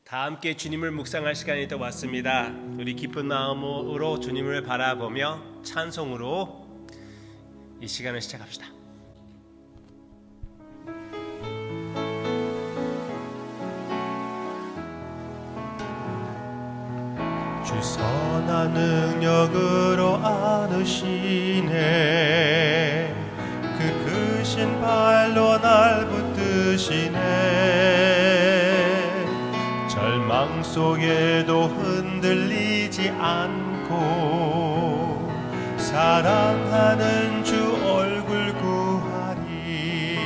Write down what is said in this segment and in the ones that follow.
다 함께 주님을 묵상할 시간이 또 왔습니다. 우리 기쁜 마음으로 주님을 바라보며 찬송으로 이 시간을 시작합시다. 주 선한 능력으로 안으시네. 그 크신 발로 날 붙드시네. 절망 속에도 흔들리지 않고 사랑하는 주 얼굴 구하리.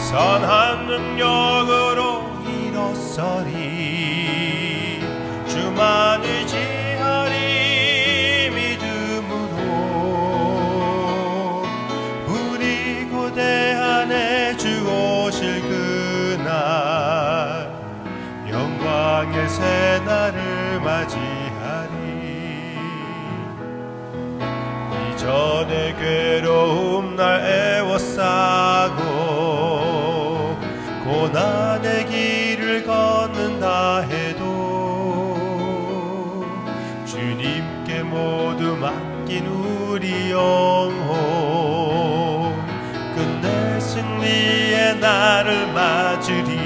선한 능력으로 일어서리. 주만 의지하리. 믿음으로 우리 고대한에 주 오실 그날 영광의 새날을 맞이하리. 이전의 괴로움 날 애워싸고 고난의 길을 걷는다 해도 주님께 모두 맡긴 우리 영혼 끝내 승리의 날을 맞으리.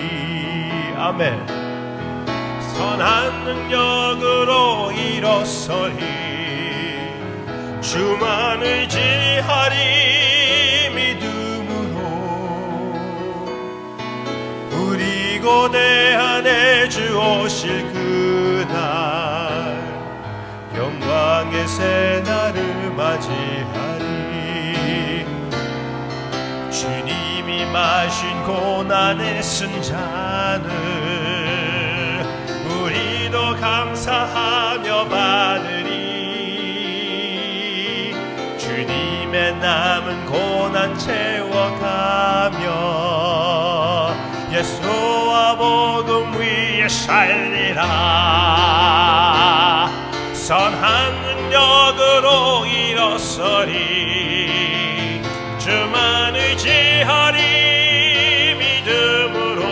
아멘. 선한 능력으로 일어서리. 주만 의지하리. 믿음으로 우리 고대한에 주 오실 그날 영광의 새날을 맞이하리. 주님이 마신 고난의 순잔을 우리도 감사하며 받으리. 주님의 남은 고난 채워가며 예수와 복음 위에 살리라. 선한 능력으로 일어서리. 주만 의지하리. 믿음으로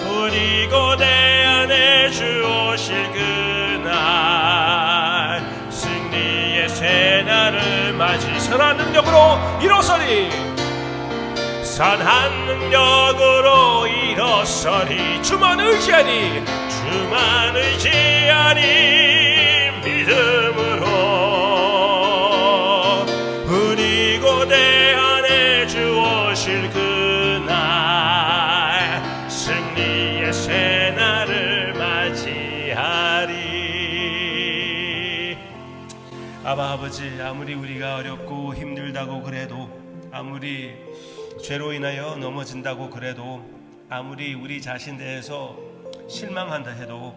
우리 고대한에 주 오실 그날 승리의 새날을 맞이. 선한 능력으로 일어서리. 선한 능력으로 일어서리. 주만 의지하니. 주만 의지하니. 믿음으로 우리 고대한에 주 오실 그날 승리의 새날을 맞이하리. 아버지, 아무리 우리가 어렵고 힘들다고 그래도, 아무리 죄로 인하여 넘어진다고 그래도, 아무리 우리 자신 대해서 실망한다 해도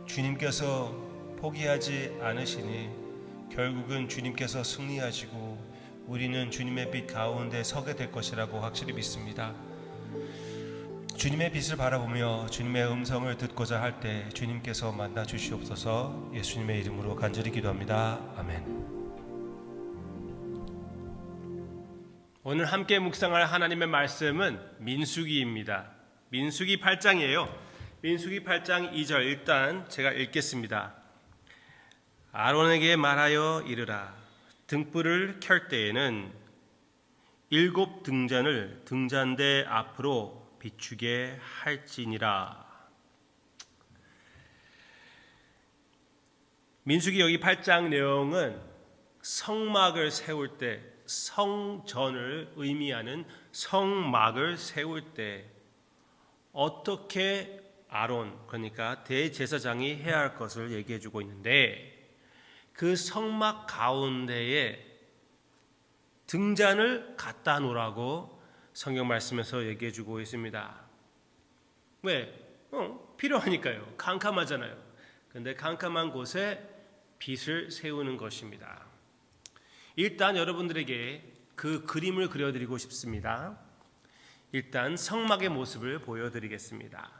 주님께서 포기하지 않으시니 결국은 주님께서 승리하시고 우리는 주님의 빛 가운데 서게 될 것이라고 확실히 믿습니다. 주님의 빛을 바라보며 주님의 음성을 듣고자 할 때 주님께서 만나 주시옵소서. 예수님의 이름으로 간절히 기도합니다. 아멘. 오늘 함께 묵상할 하나님의 말씀은 민수기입니다. 민수기 8장이에요. 민수기 8장 2절 일단 제가 읽겠습니다. 아론에게 말하여 이르라. 등불을 켤 때에는 7 등잔을 등잔대 앞으로 비추게 할지니라. 민수기 여기 8장 내용은 성막을 세울 때, 성전을 의미하는 성막을 세울 때 어떻게 아론, 그러니까 대제사장이 해야 할 것을 얘기해 주고 있는데, 그 성막 가운데에 등잔을 갖다 놓으라고 성경 말씀에서 얘기해 주고 있습니다. 왜? 필요하니까요. 캄캄하잖아요. 그런데 캄캄한 곳에 빛을 세우는 것입니다. 일단 여러분들에게 그 그림을 그려드리고 싶습니다. 일단 성막의 모습을 보여드리겠습니다.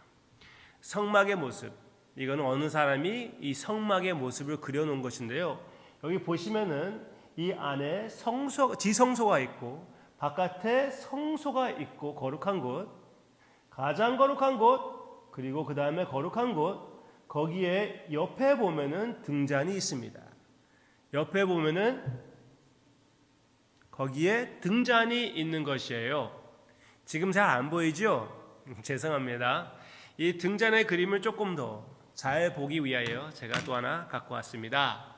성막의 모습, 이거는 어느 사람이 이 성막의 모습을 그려놓은 것인데요. 여기 보시면은 이 안에 지성소가 있고 바깥에 성소가 있고 거룩한 곳, 가장 거룩한 곳, 그리고 그 다음에 거룩한 곳, 거기에 옆에 보면은 등잔이 있습니다. 옆에 보면은 거기에 등잔이 있는 것이에요. 지금 잘 안 보이죠? 죄송합니다. 이 등잔의 그림을 조금 더 잘 보기 위하여 제가 또 하나 갖고 왔습니다.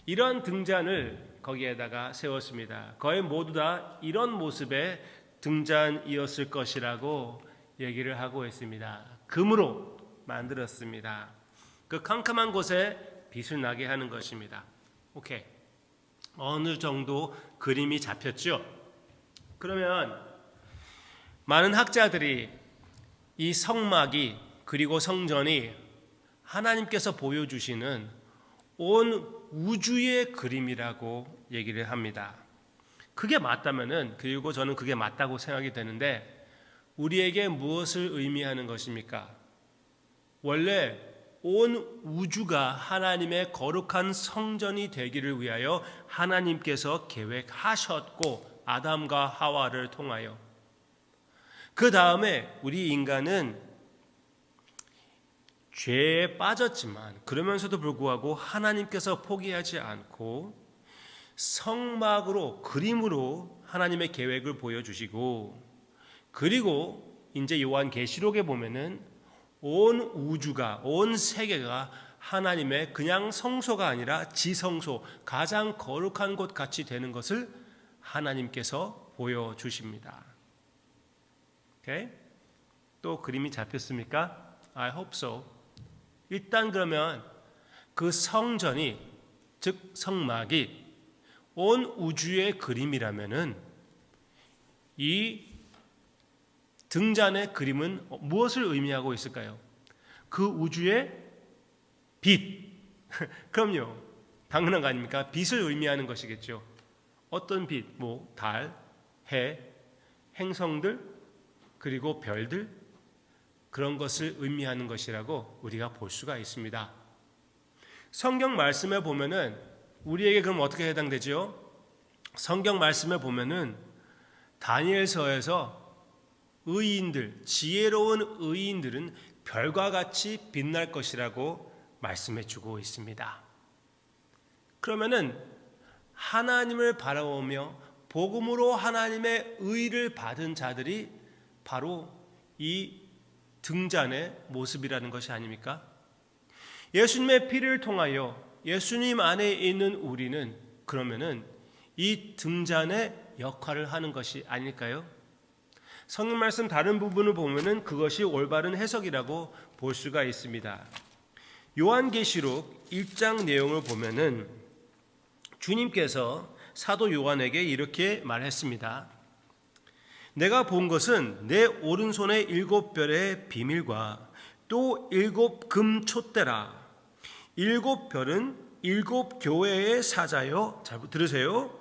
이런 등잔을 거기에다가 세웠습니다. 거의 모두 다 이런 모습의 등잔이었을 것이라고 얘기를 하고 있습니다. 금으로 만들었습니다. 그 캄캄한 곳에 빛을 나게 하는 것입니다. 오케이. 어느 정도 그림이 잡혔죠? 그러면 많은 학자들이 이 성막이 그리고 성전이 하나님께서 보여주시는 온 우주의 그림이라고 얘기를 합니다. 그게 맞다면은, 그리고 저는 그게 맞다고 생각이 되는데, 우리에게 무엇을 의미하는 것입니까? 원래 온 우주가 하나님의 거룩한 성전이 되기를 위하여 하나님께서 계획하셨고, 아담과 하와를 통하여 그 다음에 우리 인간은 죄에 빠졌지만 그러면서도 불구하고 하나님께서 포기하지 않고 성막으로, 그림으로 하나님의 계획을 보여주시고, 그리고 이제 요한계시록에 보면은 온 우주가, 온 세계가 하나님의 그냥 성소가 아니라 지성소, 가장 거룩한 곳 같이 되는 것을 하나님께서 보여주십니다. 오케이? 또 그림이 잡혔습니까? I hope so. 일단 그러면 그 성전이, 즉 성막이 온 우주의 그림이라면은 이 등잔의 그림은 무엇을 의미하고 있을까요? 그 우주의 빛. 그럼요. 당연한 거 아닙니까? 빛을 의미하는 것이겠죠. 어떤 빛? 뭐 달, 해, 행성들, 그리고 별들, 그런 것을 의미하는 것이라고 우리가 볼 수가 있습니다. 성경 말씀에 보면은 우리에게 그럼 어떻게 해당되죠? 성경 말씀에 보면은 다니엘서에서 의인들, 지혜로운 의인들은 별과 같이 빛날 것이라고 말씀해 주고 있습니다. 그러면은 하나님을 바라보며 복음으로 하나님의 의를 받은 자들이 바로 이 등잔의 모습이라는 것이 아닙니까? 예수님의 피를 통하여 예수님 안에 있는 우리는 그러면은 이 등잔의 역할을 하는 것이 아닐까요? 성경 말씀 다른 부분을 보면은 그것이 올바른 해석이라고 볼 수가 있습니다. 요한계시록 1장 내용을 보면은 주님께서 사도 요한에게 이렇게 말했습니다. 내가 본 것은 내 오른손의 7별의 비밀과 또 7금 촛대라. 7별은 7교회의 사자요. 잘 들으세요.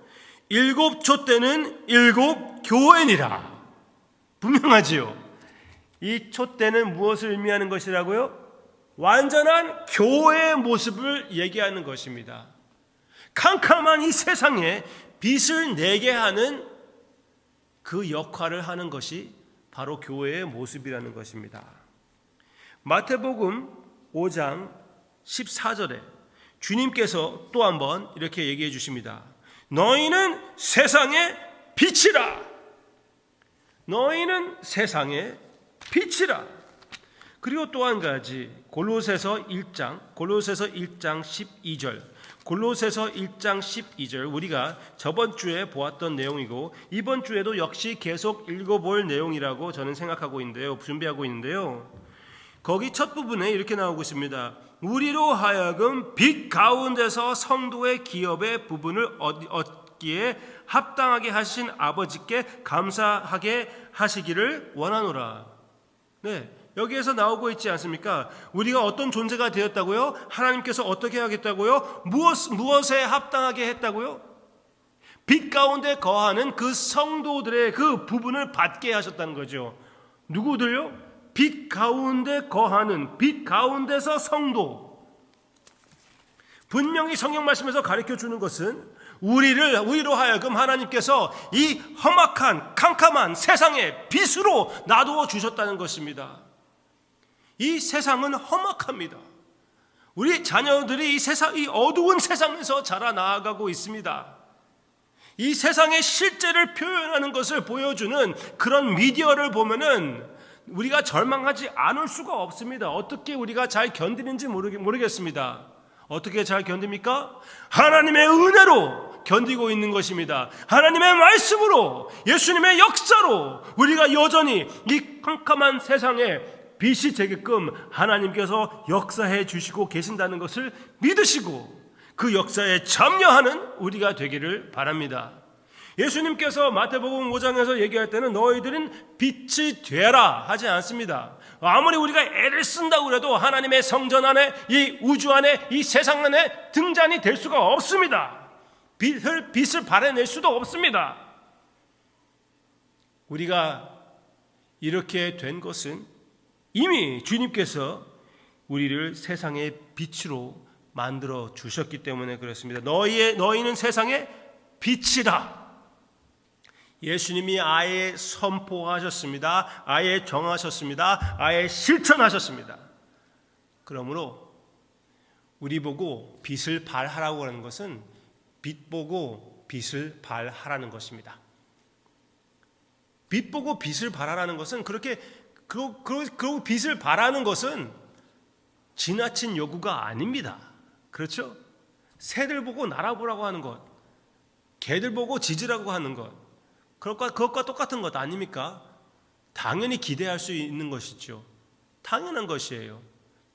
7 촛대는 7 교회니라. 분명하지요. 이 촛대는 무엇을 의미하는 것이라고요? 완전한 교회의 모습을 얘기하는 것입니다. 캄캄한 이 세상에 빛을 내게 하는 그 역할을 하는 것이 바로 교회의 모습이라는 것입니다. 마태복음 5장 14절에 주님께서 또 한번 이렇게 얘기해 주십니다. 너희는 세상의 빛이라. 너희는 세상의 빛이라. 그리고 또 한 가지 골로새서 1장 12절 골로새서 1장 12절 우리가 저번 주에 보았던 내용이고 이번 주에도 역시 계속 읽어볼 내용이라고 저는 생각하고 있는데요. 준비하고 있는데요. 거기 첫 부분에 이렇게 나오고 있습니다. 우리로 하여금 빛 가운데서 성도의 기업의 부분을 얻기에 합당하게 하신 아버지께 감사하게 하시기를 원하노라. 네, 여기에서 나오고 있지 않습니까? 우리가 어떤 존재가 되었다고요? 하나님께서 어떻게 하겠다고요? 무엇에 합당하게 했다고요? 빛 가운데 거하는 그 성도들의 그 부분을 받게 하셨다는 거죠. 누구들요? 빛 가운데 거하는, 빛 가운데서 성도. 분명히 성경 말씀에서 가르쳐 주는 것은 우리로 하여금 하나님께서 이 험악한 캄캄한 세상의 빛으로 놔두어 주셨다는 것입니다. 이 세상은 험악합니다. 우리 자녀들이 이 어두운 세상에서 자라나가고 있습니다. 이 세상의 실제를 표현하는 것을 보여주는 그런 미디어를 보면은 우리가 절망하지 않을 수가 없습니다. 어떻게 우리가 잘 견디는지 모르겠습니다. 어떻게 잘 견딥니까? 하나님의 은혜로 견디고 있는 것입니다. 하나님의 말씀으로, 예수님의 역사로 우리가 여전히 이 캄캄한 세상에 빛이 되게끔 하나님께서 역사해 주시고 계신다는 것을 믿으시고 그 역사에 참여하는 우리가 되기를 바랍니다. 예수님께서 마태복음 5장에서 얘기할 때는 너희들은 빛이 되라 하지 않습니다. 아무리 우리가 애를 쓴다고 해도 하나님의 성전 안에, 이 우주 안에, 이 세상 안에 등잔이 될 수가 없습니다. 빛을 발해낼 수도 없습니다. 우리가 이렇게 된 것은 이미 주님께서 우리를 세상의 빛으로 만들어 주셨기 때문에 그렇습니다. 너희는 세상의 빛이다. 예수님이 아예 선포하셨습니다. 아예 정하셨습니다. 아예 실천하셨습니다. 그러므로 우리 보고 빛을 발하라고 하는 것은 빛 보고 빛을 발하라는 것입니다. 빛 보고 빛을 발하라는 것은 그리고 빛을 발하는 것은 지나친 요구가 아닙니다. 그렇죠? 새들 보고 날아보라고 하는 것, 개들 보고 짖으라고 하는 것, 그것과 똑같은 것 아닙니까? 당연히 기대할 수 있는 것이죠. 당연한 것이에요.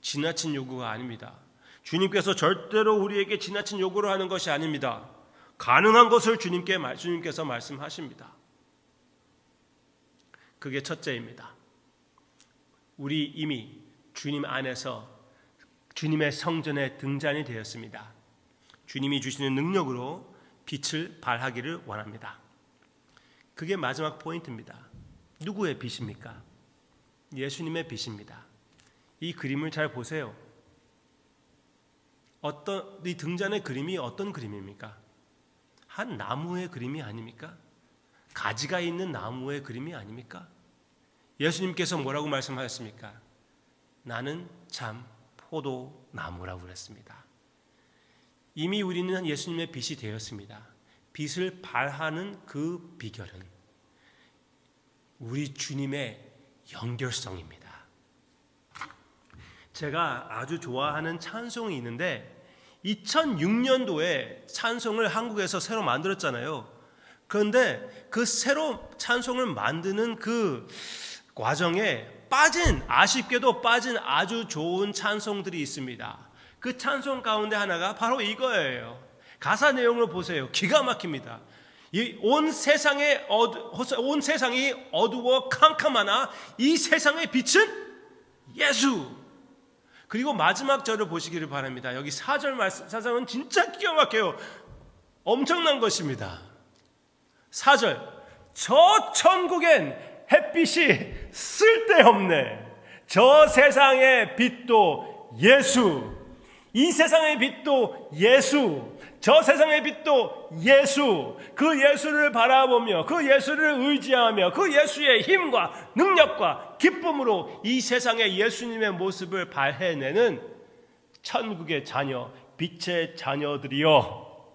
지나친 요구가 아닙니다. 주님께서 절대로 우리에게 지나친 요구를 하는 것이 아닙니다. 가능한 것을 주님께서 말씀하십니다. 그게 첫째입니다. 우리 이미 주님 안에서 주님의 성전에 등잔이 되었습니다. 주님이 주시는 능력으로 빛을 발하기를 원합니다. 그게 마지막 포인트입니다. 누구의 빛입니까? 예수님의 빛입니다. 이 그림을 잘 보세요. 이 등잔의 그림이 어떤 그림입니까? 한 나무의 그림이 아닙니까? 가지가 있는 나무의 그림이 아닙니까? 예수님께서 뭐라고 말씀하셨습니까? 나는 참 포도나무라고 그랬습니다. 이미 우리는 예수님의 빛이 되었습니다. 빛을 발하는 그 비결은 우리 주님의 연결성입니다. 제가 아주 좋아하는 찬송이 있는데 2006년도에 찬송을 한국에서 새로 만들었잖아요. 그런데 그 새로 찬송을 만드는 그 과정에 아쉽게도 빠진 아주 좋은 찬송들이 있습니다. 그 찬송 가운데 하나가 바로 이거예요. 가사 내용을 보세요. 기가 막힙니다. 온 세상이 어두워 캄캄하나 이 세상의 빛은 예수. 그리고 마지막 절을 보시기를 바랍니다. 여기 4절 말씀은 진짜 기가 막혀요. 엄청난 것입니다. 4절, 저 천국엔 햇빛이 쓸데없네. 저 세상의 빛도 예수. 이 세상의 빛도 예수. 저 세상의 빛도 예수. 그 예수를 바라보며 그 예수를 의지하며 그 예수의 힘과 능력과 기쁨으로 이 세상의 예수님의 모습을 발해내는 천국의 자녀, 빛의 자녀들이여,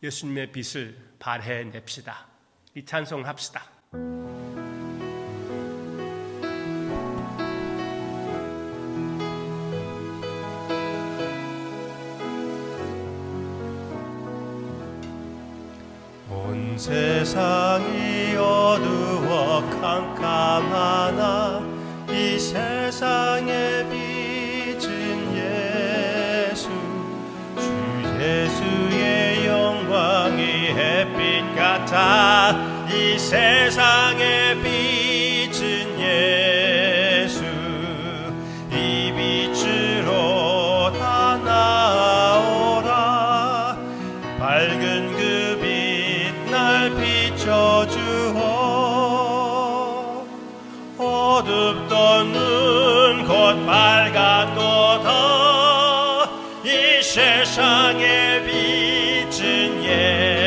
예수님의 빛을 발해냅시다. 이 찬송합시다. 온 세상이 어두워 캄캄하나 이 세상의 빛은 예수. 주 예수의 영광이 햇빛 같아. 이 세상의 빛은 예수. 이 빛으로 다 나오라. 밝은 그 빛 날 비춰주어. 어둡던 눈 곧 밝았도다. 이 세상의 빛은 예수.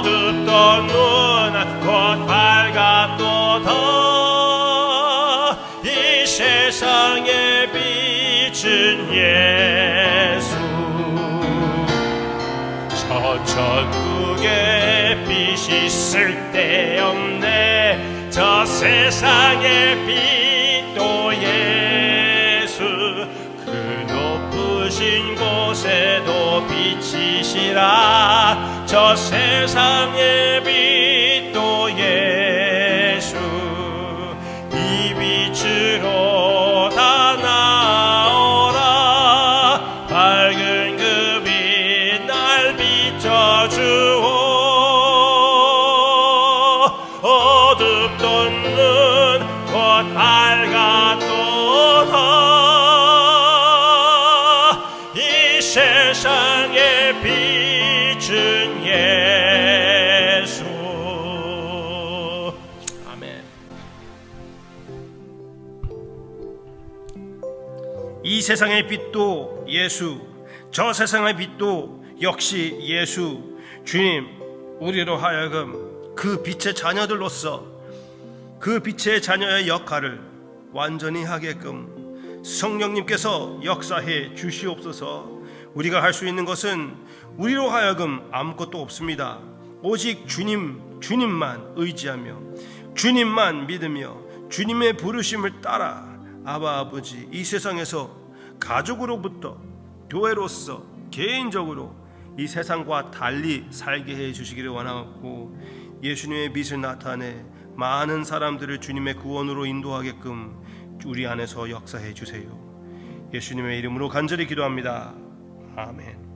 어둡던 눈 곧 밝았도다. 이 세상에 비친 예수, 저 천국의 빛이 쓸데없네. 저 세상의 빛도 예수, 그 높으신 곳에도 빛이시라. 저 세상의 빛도 예수, 이 빛으로 다 나오라. 밝은 그 빛 날 비춰주오. 어둡던 눈 곧 밝았도다. 이 세상에 빛은 예수. 아멘. 이 세상의 빛도 예수, 저 세상의 빛도 역시 예수. 주님, 우리로 하여금 그 빛의 자녀들로서 그 빛의 자녀의 역할을 완전히 하게끔 성령님께서 역사해 주시옵소서. 우리가 할 수 있는 것은 우리로 하여금 아무것도 없습니다. 오직 주님만 의지하며 주님만 믿으며 주님의 부르심을 따라 아바 아버지, 이 세상에서 가족으로부터 교회로서 개인적으로 이 세상과 달리 살게 해 주시기를 원하고, 예수님의 빛을 나타내 많은 사람들을 주님의 구원으로 인도하게끔 우리 안에서 역사해 주세요. 예수님의 이름으로 간절히 기도합니다. 아멘.